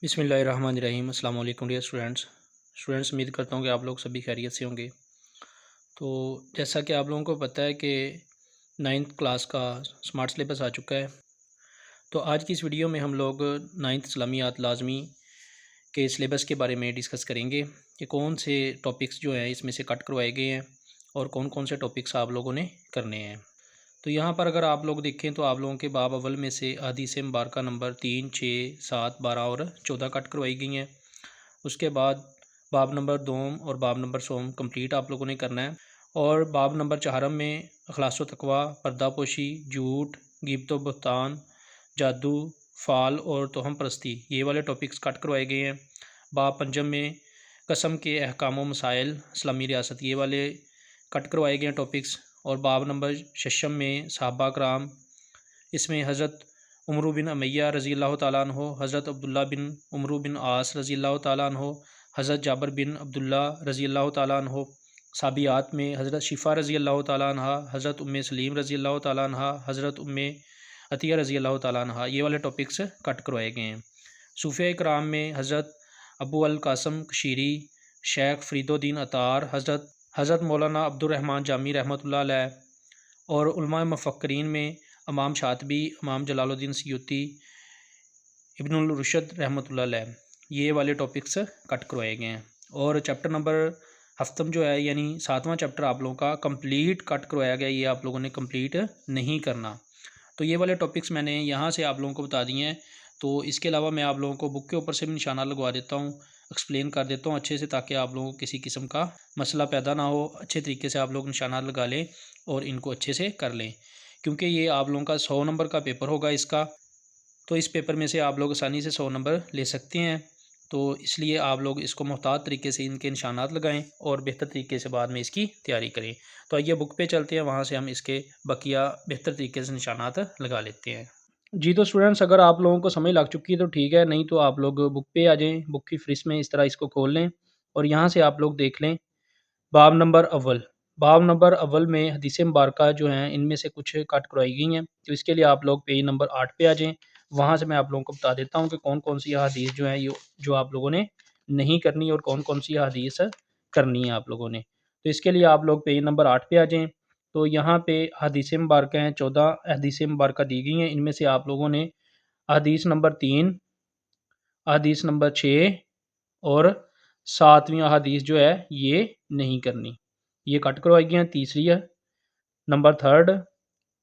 بسم اللہ الرحمن الرحیم۔ السلام علیکم ڈیئر اسٹوڈنٹس، امید کرتا ہوں کہ آپ لوگ سبھی خیریت سے ہوں گے۔ تو جیسا کہ آپ لوگوں کو پتہ ہے کہ 9th کلاس کا سمارٹ سلیبس آ چکا ہے، تو آج کی اس ویڈیو میں ہم لوگ 9th اسلامیات لازمی کے سلیبس کے بارے میں ڈسکس کریں گے کہ کون سے ٹاپکس جو ہیں اس میں سے کٹ کروائے گئے ہیں اور کون کون سے ٹاپکس آپ لوگوں نے کرنے ہیں۔ تو یہاں پر اگر آپ لوگ دیکھیں تو آپ لوگوں کے باب اول میں سے احادیث مبارکہ نمبر 3، 6، 7، 12 اور 14 کٹ کروائی گئی ہیں۔ اس کے بعد باب نمبر 2 اور باب نمبر 100 کمپلیٹ آپ لوگوں نے کرنا ہے، اور باب نمبر 4 میں اخلاص و تقوی، پردہ پوشی، جھوٹ، غیبت و بہتان، جادو، فال اور توہم پرستی، یہ والے ٹاپکس کٹ کروائے گئے ہیں۔ باب 5 میں قسم کے احکام و مسائل، اسلامی ریاست، یہ والے کٹ کروائے گئے ہیں ٹاپکس۔ اور باب نمبر 6 میں صحابہ کرام، اس میں حضرت عمرو بن امیہ رضی اللہ تعالیٰ عنہ، حضرت عبداللہ بن عمرو بن عاص رضی اللہ تعالیٰ عنہ، حضرت جابر بن عبداللہ رضی اللہ تعالیٰ عنہ، صحابیات میں حضرت شفا رضی اللہ تعالیٰ عنہ، حضرت سلیم رضی اللہ تعالیٰ عنہ، حضرت عطیہ رضی اللہ تعالیٰ عنہ، یہ والے ٹاپکس کٹ کروائے گئے ہیں۔ صوفیہ کرام میں حضرت ابو القاسم کشیری، شیخ فرید الدین اطار، حضرت مولانا عبد الرحمن جامی رحمۃ اللہ علیہ، اور علماء مفکرین میں امام شاطبی، امام جلال الدین سیوطی، ابن الرشد رحمۃ اللہ علیہ، یہ والے ٹاپکس کٹ کروائے گئے ہیں۔ اور چیپٹر نمبر ہفتم جو ہے یعنی 7واں چیپٹر آپ لوگوں کا کمپلیٹ کٹ کروایا گیا، یہ آپ لوگوں نے کمپلیٹ نہیں کرنا۔ تو یہ والے ٹاپکس میں نے یہاں سے آپ لوگوں کو بتا دیے ہیں، تو اس کے علاوہ میں آپ لوگوں کو بک کے اوپر سے بھی نشانات لگوا دیتا ہوں، ایکسپلین کر دیتا ہوں اچھے سے، تاکہ آپ لوگوں کو کسی قسم کا مسئلہ پیدا نہ ہو، اچھے طریقے سے آپ لوگ نشانات لگا لیں اور ان کو اچھے سے کر لیں، کیونکہ یہ آپ لوگوں کا 100 نمبر کا پیپر ہوگا اس کا، تو اس پیپر میں سے آپ لوگ آسانی سے 100 نمبر لے سکتے ہیں۔ تو اس لیے آپ لوگ اس کو محتاط طریقے سے ان کے نشانات لگائیں اور بہتر طریقے سے بعد میں اس کی تیاری کریں۔ تو آئیے بک پہ چلتے ہیں، وہاں سے ہم اس کے بقیہ بہتر طریقے سے نشانات لگا لیتے ہیں۔ جی تو اسٹوڈنٹس، اگر آپ لوگوں کو سمجھ لگ چکی ہے تو ٹھیک ہے، نہیں تو آپ لوگ بک پہ آ جائیں، بک کی فہرست میں اس طرح اس کو کھول لیں اور یہاں سے آپ لوگ دیکھ لیں باب نمبر اول۔ باب نمبر اول میں حدیث مبارکہ جو ہیں ان میں سے کچھ کٹ کروائی گئی ہیں، تو اس کے لیے آپ لوگ پیج نمبر 8 پہ آ جائیں، وہاں سے میں آپ لوگوں کو بتا دیتا ہوں کہ کون کون سی حدیث جو ہیں جو آپ لوگوں نے نہیں کرنی اور کون کون سی حدیث کرنی ہے آپ لوگوں نے۔ تو اس کے لیے آپ لوگ پیج نمبر 8 پہ آ جائیں، تو یہاں پہ حدیث مبارکہ ہیں، 14 حدیث مبارکہ دی گئی ہیں، ان میں سے آپ لوگوں نے حدیث نمبر 3، حدیث نمبر 6 اور 7ویں حدیث جو ہے یہ نہیں کرنی، یہ کٹ کروائی گئی ہیں۔ تیسری ہے نمبر 3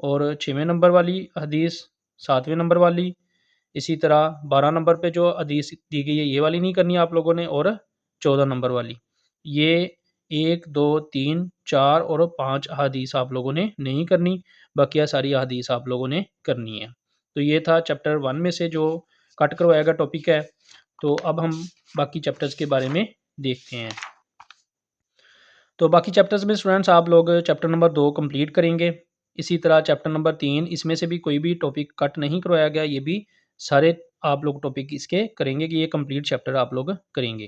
اور 6ویں نمبر والی حدیث، 7ویں نمبر والی، اسی طرح 12 نمبر پہ جو حدیث دی گئی ہے یہ والی نہیں کرنی آپ لوگوں نے، اور 14 نمبر والی، یہ 1، 2، 3، 4 اور 5 حدیث آپ لوگوں نے نہیں کرنی، بقیہ ساری حدیث آپ لوگوں نے کرنی ہے۔ تو یہ تھا چیپٹر 1 میں سے جو کٹ کروایا گا ٹاپک ہے۔ تو اب ہم باقی چیپٹرز کے بارے میں دیکھتے ہیں۔ تو باقی چیپٹرز میں اسٹوڈنٹس آپ لوگ چیپٹر نمبر 2 کمپلیٹ کریں گے، اسی طرح چیپٹر نمبر 3، اس میں سے بھی کوئی بھی ٹاپک کٹ نہیں کروایا گیا، یہ بھی سارے آپ لوگ ٹاپک اس کے کریں گے کہ یہ کمپلیٹ چیپٹر آپ لوگ کریں گے۔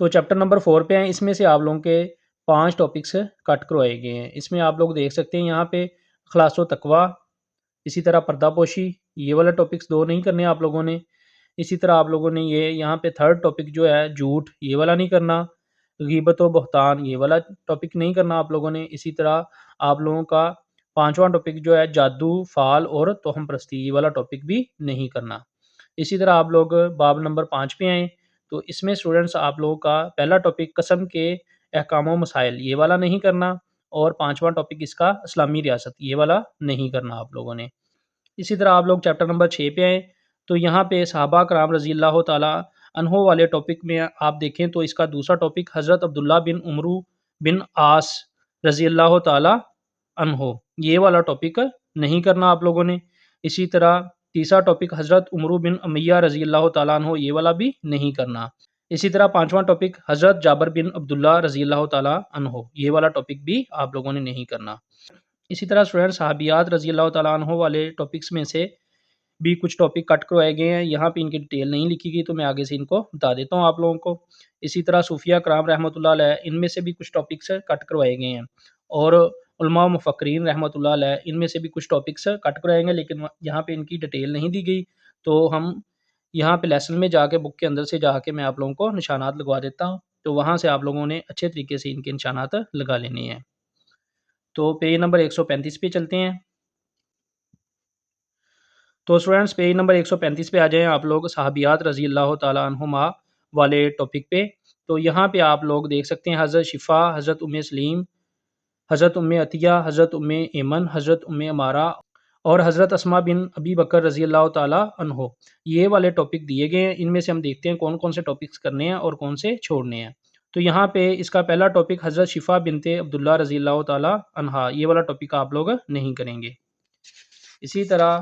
تو چیپٹر نمبر 4 پہ ہیں، اس میں سے آپ لوگوں کے 5 ٹاپکس کٹ کروائے گئے ہیں۔ اس میں آپ لوگ دیکھ سکتے ہیں یہاں پہ اخلاص و تقوی، اسی طرح پردہ پوشی، یہ والا ٹاپکس 2 نہیں کرنے آپ لوگوں نے۔ اسی طرح آپ لوگوں نے یہ یہاں پہ 3rd ٹاپک جو ہے جھوٹ، یہ والا نہیں کرنا۔ غیبت و بہتان، یہ والا ٹاپک نہیں کرنا آپ لوگوں نے۔ اسی طرح آپ لوگوں کا 5واں ٹاپک جو ہے جادو، فال اور توہم پرستی، یہ والا ٹاپک بھی نہیں کرنا۔ اسی طرح آپ لوگ باب نمبر 5 پہ آئیں، تو اس میں اسٹوڈنٹس آپ لوگوں کا پہلا ٹاپک قسم کے احکام و مسائل، یہ والا نہیں کرنا، اور 5واں ٹاپک اس کا اسلامی ریاست، یہ والا نہیں کرنا آپ لوگوں نے۔ اسی طرح آپ لوگ چیپٹر نمبر 6 پہ آئیں، تو یہاں پہ صحابہ کرام رضی اللہ تعالیٰ عنہ والے ٹاپک میں آپ دیکھیں تو اس کا دوسرا ٹاپک حضرت عبداللہ بن عمرو بن عاص رضی اللہ تعالیٰ عنہ، یہ والا ٹاپک نہیں کرنا آپ لوگوں نے۔ اسی طرح تیسرا ٹاپک حضرت عمرو بن امیہ رضی اللہ تعالیٰ عنہ، یہ والا بھی نہیں کرنا۔ اسی طرح 5واں ٹاپک حضرت جابر بن عبداللہ رضی اللہ تعالیٰ عنہ، یہ والا ٹاپک بھی آپ لوگوں نے نہیں کرنا۔ اسی طرح اسٹوڈنٹ صحابیات رضی اللہ تعالیٰ عنہ والے ٹاپکس میں سے بھی کچھ ٹاپک کٹ کروائے گئے ہیں، یہاں پہ ان کی ڈیٹیل نہیں لکھی گئی، تو میں آگے سے ان کو بتا دیتا ہوں آپ لوگوں کو۔ اسی طرح صوفیہ کرام رحمۃ اللہ علیہ، ان میں سے بھی کچھ ٹاپکس کٹ کروائے گئے ہیں، اور علماء مفکرین رحمۃ اللہ علیہ، ان میں سے بھی کچھ ٹاپکس کٹ کروائے گئے، لیکن یہاں پہ ان کی ڈیٹیل نہیں دی گئی، تو ہم یہاں پہ لیسن میں جا کے بک کے اندر سے جا کے میں آپ لوگوں کو نشانات لگوا دیتا ہوں، تو وہاں سے آپ لوگوں نے اچھے طریقے سے ان کے نشانات لگا لینے ہیں۔ تو پیج نمبر 135 پہ چلتے ہیں۔ تو اسٹوڈینٹس پیج نمبر 135 پہ آ جائیں آپ لوگ، صحابیات رضی اللہ تعالیٰ عنہما والے ٹاپک پہ۔ تو یہاں پہ آپ لوگ دیکھ سکتے ہیں حضرت شفا، حضرت سلیم، حضرت عطیہ، حضرت ایمن، حضرت امارہ اور حضرت اسماء بن ابی بکر رضی اللہ تعالیٰ عنہ، یہ والے ٹاپک دیے گئے ہیں۔ ان میں سے ہم دیکھتے ہیں کون کون سے ٹاپکس کرنے ہیں اور کون سے چھوڑنے ہیں۔ تو یہاں پہ اس کا پہلا ٹاپک حضرت شفا بنت عبداللہ رضی اللہ تعالیٰ عنہا، یہ والا ٹاپک آپ لوگ نہیں کریں گے۔ اسی طرح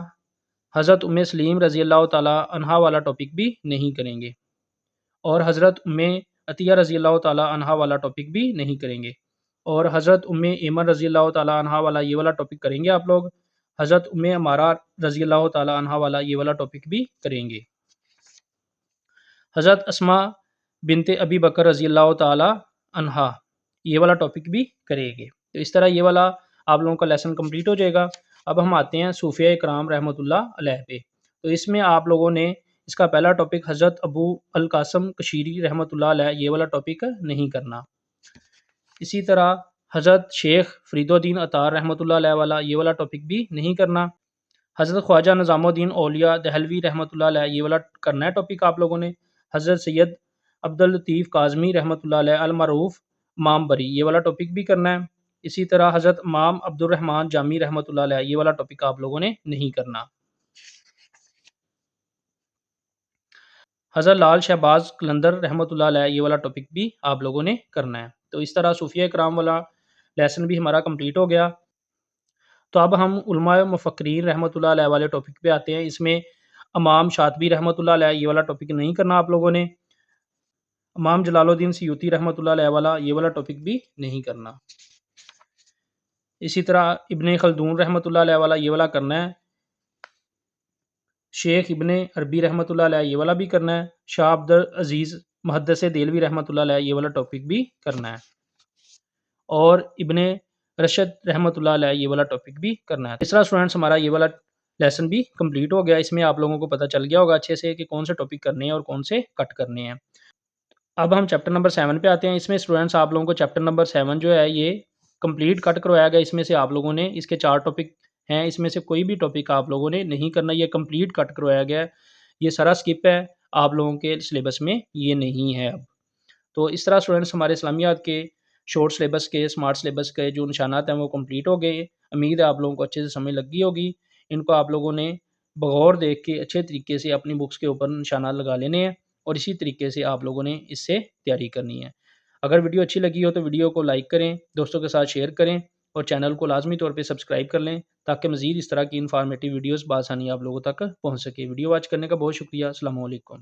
حضرت سلیم رضی اللہ تعالیٰ عنہا والا ٹاپک بھی نہیں کریں گے، اور حضرت عطیہ رضی اللہ تعالیٰ عنہا والا ٹاپک بھی نہیں کریں گے، اور حضرت ایمن رضی اللہ تعالیٰ عنہا والا یہ والا ٹاپک کریں گے آپ لوگ۔ حضرت امارہ رضی اللہ تعالیٰ عنہا والا یہ والا ٹاپک بھی کریں گے۔ حضرت اسماء بنت ابی بکر رضی اللہ تعالیٰ عنہا، یہ والا ٹاپک بھی کریں گے۔ تو اس طرح یہ والا آپ لوگوں کا لیسن کمپلیٹ ہو جائے گا۔ اب ہم آتے ہیں صوفیہ کرام رحمۃ اللہ علیہ پہ۔ تو اس میں آپ لوگوں نے اس کا پہلا ٹاپک حضرت ابو القاسم کشیری رحمۃ اللہ علیہ، یہ والا ٹاپک نہیں کرنا۔ اسی طرح حضرت شیخ فرید الدین عطار رحمۃ اللہ علیہ والا، یہ والا ٹاپک بھی نہیں کرنا۔ حضرت خواجہ نظام الدین اولیاء دہلوی رحمۃ اللہ علیہ، یہ والا کرنا ہے ٹاپک آپ لوگوں نے۔ حضرت سید عبداللطیف کاظمی رحمۃ اللہ علیہ المعروف امام بری، یہ والا ٹاپک بھی کرنا ہے۔ اسی طرح حضرت امام عبد الرحمن جامی رحمۃ اللہ علیہ، یہ والا ٹاپک آپ لوگوں نے نہیں کرنا۔ حضرت لال شہباز قلندر رحمۃ اللہ علیہ، یہ والا ٹاپک بھی آپ لوگوں نے کرنا ہے۔ تو اس طرح صوفیہ کرام والا لیسن بھی ہمارا کمپلیٹ ہو گیا۔ تو اب ہم علماء مفکرین رحمۃ اللہ علیہ والے ٹاپک پہ آتے ہیں۔ اس میں امام شاطبی رحمۃ اللہ علیہ، یہ والا ٹاپک نہیں کرنا آپ لوگوں نے۔ امام جلال الدین سیوطی رحمۃ اللہ علیہ والا، یہ والا ٹاپک بھی نہیں کرنا۔ اسی طرح ابن خلدون رحمۃ اللہ علیہ والا، یہ والا کرنا ہے۔ شیخ ابن عربی رحمۃ اللہ علیہ، یہ والا بھی کرنا ہے۔ شاہ عبد العزیز محدث دہلوی رحمۃ اللہ علیہ، یہ والا ٹاپک بھی کرنا ہے۔ اور ابن رشد رحمۃ اللہ علیہ، یہ والا ٹاپک بھی کرنا ہے۔ تیسرا اسٹوڈنٹس ہمارا یہ والا لیسن بھی کمپلیٹ ہو گیا۔ اس میں آپ لوگوں کو پتہ چل گیا ہوگا اچھے سے کہ کون سے ٹاپک کرنے ہیں اور کون سے کٹ کرنے ہیں۔ اب ہم چیپٹر نمبر 7 پہ آتے ہیں۔ اس میں اسٹوڈنٹس آپ لوگوں کو چیپٹر نمبر 7 جو ہے یہ کمپلیٹ کٹ کروایا گیا۔ اس میں سے آپ لوگوں نے اس کے 4 ٹاپک ہیں، اس میں سے کوئی بھی ٹاپک آپ لوگوں نے نہیں کرنا، یہ کمپلیٹ کٹ کروایا گیا ہے۔ یہ سارا سکپ ہے، آپ لوگوں کے سلیبس میں یہ نہیں ہے اب۔ تو اس طرح اسٹوڈنٹس ہمارے اسلامیات کے شارٹ سلیبس کے، اسمارٹ سلیبس کے جو نشانات ہیں وہ کمپلیٹ ہو گئے۔ امید ہے آپ لوگوں کو اچھے سے سمجھ لگ گئی ہوگی۔ ان کو آپ لوگوں نے بغور دیکھ کے اچھے طریقے سے اپنی بکس کے اوپر نشانات لگا لینے ہیں، اور اسی طریقے سے آپ لوگوں نے اس سے تیاری کرنی ہے۔ اگر ویڈیو اچھی لگی ہو تو ویڈیو کو لائک کریں، دوستوں کے ساتھ شیئر کریں، اور چینل کو لازمی طور پہ سبسکرائب کر لیں تاکہ مزید اس طرح کی انفارمیٹیو ویڈیوز بآسانی آپ لوگوں تک پہنچ سکے۔ ویڈیو واچ کرنے کا بہت شکریہ۔ السلام علیکم۔